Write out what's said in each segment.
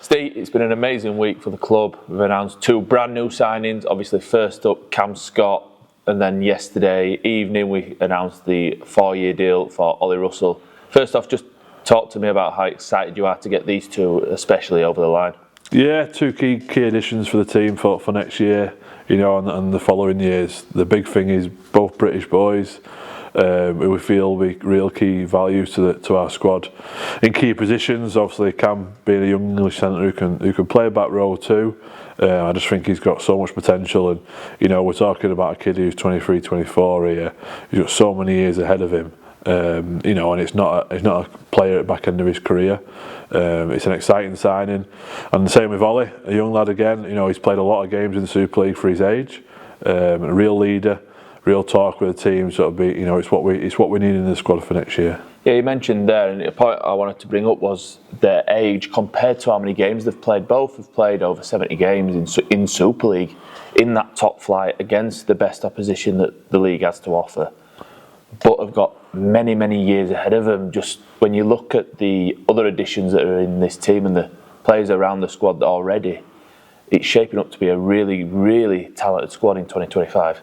Steve, it's been an amazing week for the club. We've announced 2 brand new signings. Obviously, first up, Cam Scott, and then yesterday evening we announced the 4-year deal for Ole Russell. First off, just talk to me about how excited you are to get these 2, especially over the line. Yeah, 2 key additions for the team for next year, and the following years. The big thing is both British boys. We feel will be real key values to our squad in key positions. Obviously, Cam being a young English centre who can play back row too. I just think he's got so much potential, and we're talking about a kid who's 23, 24 here. He's got so many years ahead of him. And it's not a player at the back end of his career. It's an exciting signing, and the same with Ollie, a young lad again. He's played a lot of games in the Super League for his age. A real leader, real talk with the team. So it'll be, it's what we need in the squad for next year. Yeah, you mentioned there, and the point I wanted to bring up was their age compared to how many games they've played. Both have played over 70 games in Super League, in that top flight against the best opposition that the league has to offer, but have got many years ahead of them. Just when you look at the other additions that are in this team and the players around the squad already, it's shaping up to be a really talented squad in 2025.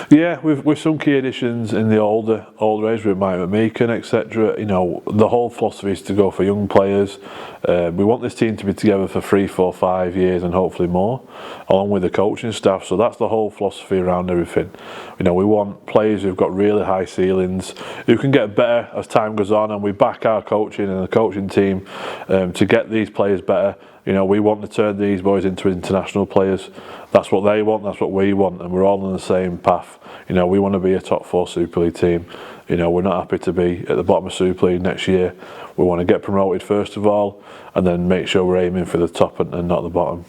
Yeah, with some key additions in the older age with Mike McMeekin, etc. The whole philosophy is to go for young players. We want this team to be together for 3, 4, 5 years and hopefully more, along with the coaching staff. So that's the whole philosophy around everything. We want players who've got really high ceilings, who can get better as time goes on, and we back our coaching and the coaching team to get these players better. We want to turn these boys into international players. That's what they want, that's what we want, and we're all on the same path. We want to be a top 4 Super League team. We're not happy to be at the bottom of Super League next year. We want to get promoted first of all, and then make sure we're aiming for the top and not the bottom.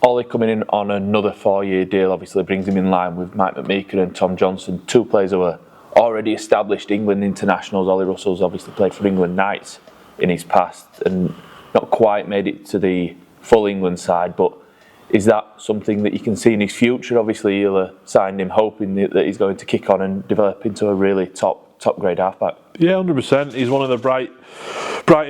Ollie coming in on another 4-year deal obviously brings him in line with Mike McMeekin and Tom Johnson, 2 players who are already established England internationals. Ole Russell's obviously played for England Knights in his past and not quite made it to the full England side, but is that something that you can see in his future? Obviously, you'll have signed him hoping that he's going to kick on and develop into a really top grade halfback. Yeah, 100%. He's one of the bright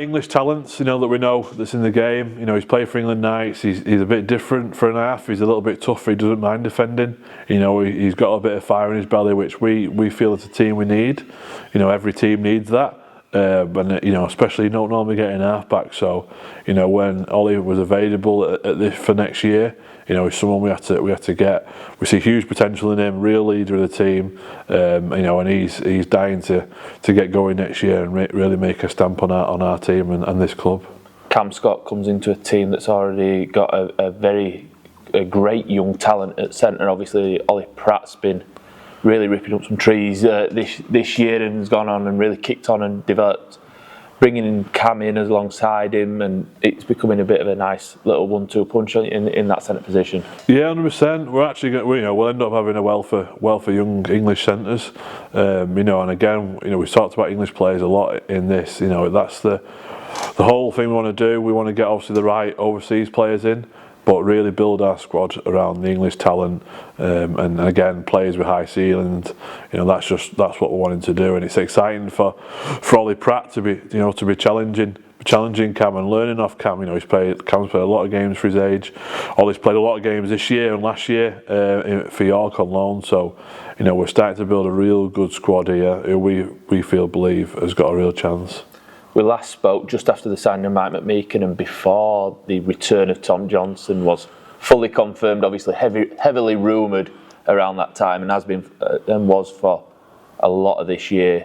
English talents, that we know that's in the game. He's played for England Knights. He's a bit different for an half. He's a little bit tougher. He doesn't mind defending. He's got a bit of fire in his belly, which we feel as a team we need. Every team needs that. But especially you don't normally get in halfback. So when Ollie was available for next year, he's someone we had to get. We see huge potential in him, real leader of the team. And he's dying to get going next year and really make a stamp on our team and this club. Cam Scott comes into a team that's already got a great young talent at centre. Obviously, Oly Pratt's been really ripping up some trees this year and has gone on and really kicked on and developed, bringing in Cam in alongside him, and it's becoming a bit of a nice little 1-2 punch in that centre position. Yeah, 100%. We're actually we'll end up having a wealth of young English centres, and again, we've talked about English players a lot in this. That's the whole thing we want to do. We want to get obviously the right overseas players in, but really build our squad around the English talent, and again players with high ceilings. That's what we're wanting to do, and it's exciting for Oly Pratt to be challenging Cam and learning off Cam. Cam's played a lot of games for his age. Ollie's played a lot of games this year and last year for York on loan. So we're starting to build a real good squad here, who we believe has got a real chance. We last spoke just after the signing of Mike McMeekin and before the return of Tom Johnson was fully confirmed, obviously heavily rumoured around that time, and has been and was for a lot of this year.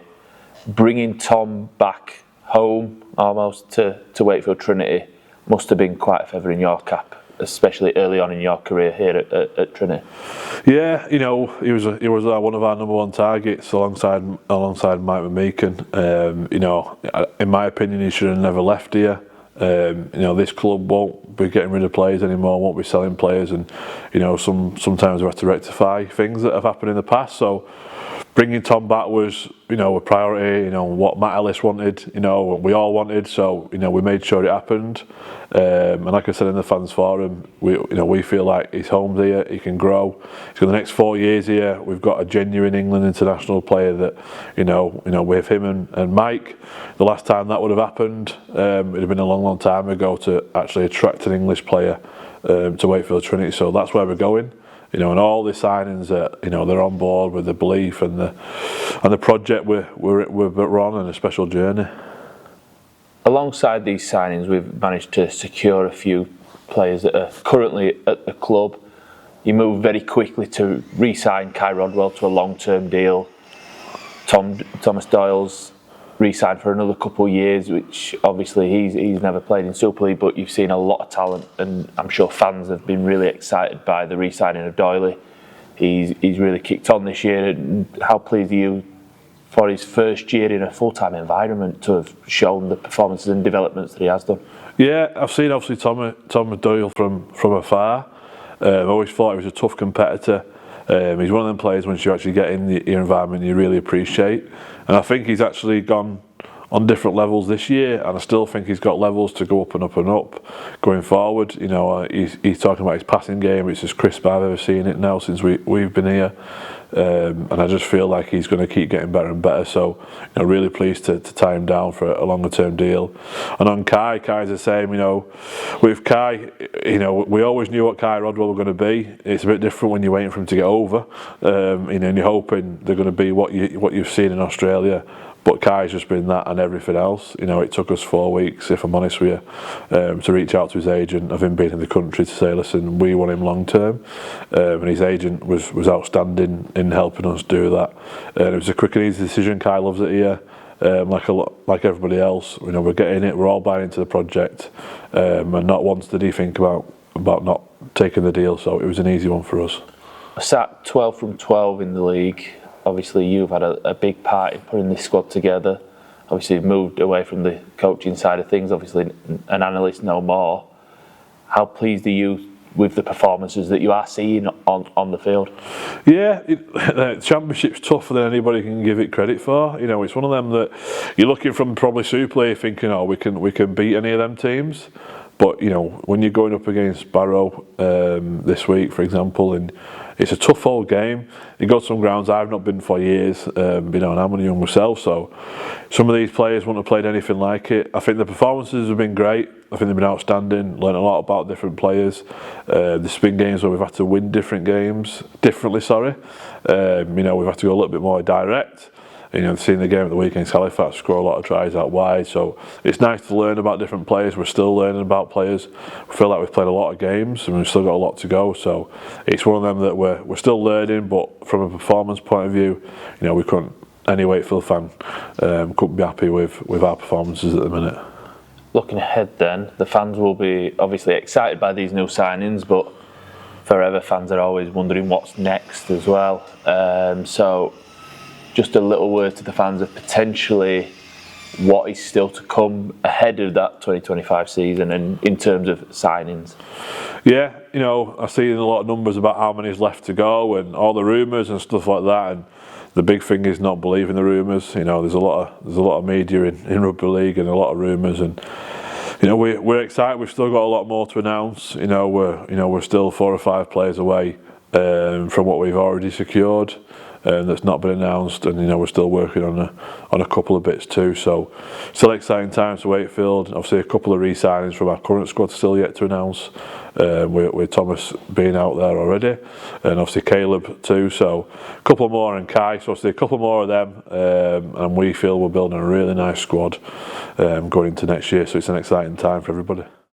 Bringing Tom back home almost to Wakefield Trinity must have been quite a feather in your cap, especially early on in your career here at Trinity. Yeah, he was one of our number 1 targets alongside Mike McMeekin. In my opinion, he should have never left here. This club won't be getting rid of players anymore, won't be selling players, and sometimes we have to rectify things that have happened in the past. So bringing Tom back was, a priority. What Matt Ellis wanted, we all wanted. So, we made sure it happened. And like I said in the fans forum, we feel like he's home here. He can grow. He's got the next 4 years here. We've got a genuine England international player that, with him and Mike. The last time that would have happened, it'd have been a long, long time ago to actually attract an English player to Wakefield Trinity. So that's where we're going. And all the signings that they're on board with the belief and the project we're on, and a special journey. Alongside these signings, we've managed to secure a few players that are currently at the club. You moved very quickly to re-sign Kai Rodwell to a long-term deal. Thomas Doyle's re-signed for another couple of years, which obviously he's never played in Super League, but you've seen a lot of talent, and I'm sure fans have been really excited by the re-signing of Doyle. He's really kicked on this year, and how pleased are you for his first year in a full-time environment to have shown the performances and developments that he has done? Yeah, I've seen obviously Tom Doyle from afar. I always thought he was a tough competitor. He's one of them players, once you actually get in your environment, you really appreciate. And I think he's actually gone on different levels this year, and I still think he's got levels to go up and up and up going forward. He's talking about his passing game. It's as crisp as I've ever seen it now since we've been here. And I just feel like he's going to keep getting better and better. So, really pleased to tie him down for a longer term deal. And on Kai's the same. With Kai, we always knew what Kai Rodwell were going to be. It's a bit different when you're waiting for him to get over. And you're hoping they're going to be what you've seen in Australia. But Kai's just been that and everything else. It took us 4 weeks, if I'm honest with you, to reach out to his agent of him being in the country to say, listen, we want him long term. And his agent was outstanding in helping us do that. It was a quick and easy decision. Kai loves it here. Like everybody else, we're getting it. We're all buying into the project, and not once did he think about not taking the deal. So it was an easy one for us. I sat 12 from 12 in the league. Obviously, you've had a big part in putting this squad together. Obviously, you've moved away from the coaching side of things. Obviously, an analyst no more. How pleased are you with the performances that you are seeing on the field? Yeah, the Championship's tougher than anybody can give it credit for. It's one of them that you're looking from probably Super League thinking, we can beat any of them teams. But when you're going up against Barrow this week, for example, and it's a tough old game. You go to some grounds I've not been for years, and I'm only young myself, so some of these players wouldn't have played anything like it. I think the performances have been great. I think they've been outstanding. Learned a lot about different players. There's been games where we've had to win differently. We've had to go a little bit more direct. Seeing the game at the weekend, Halifax score a lot of tries out wide, so it's nice to learn about different players. We're still learning about players. We feel like we've played a lot of games and we've still got a lot to go, so it's one of them that we're still learning, but from a performance point of view, we couldn't, any Wakefield fan couldn't be happy with our performances at the minute. Looking ahead then, the fans will be obviously excited by these new signings, but forever fans are always wondering what's next as well. So just a little word to the fans of potentially what is still to come ahead of that 2025 season and in terms of signings. Yeah, I've seen a lot of numbers about how many is left to go and all the rumours and stuff like that, and the big thing is not believing the rumours. There's a lot of media in Rugby League and a lot of rumours, and we're excited. We've still got a lot more to announce. We're still 4 or 5 players away from what we've already secured. That's not been announced, and we're still working on a couple of bits too. So, still exciting times for Wakefield. Obviously, a couple of re-signings from our current squad still yet to announce. With Thomas being out there already, and obviously Caleb too. So, a couple more, and Kai. So, obviously, a couple more of them, and we feel we're building a really nice squad going into next year. So, it's an exciting time for everybody.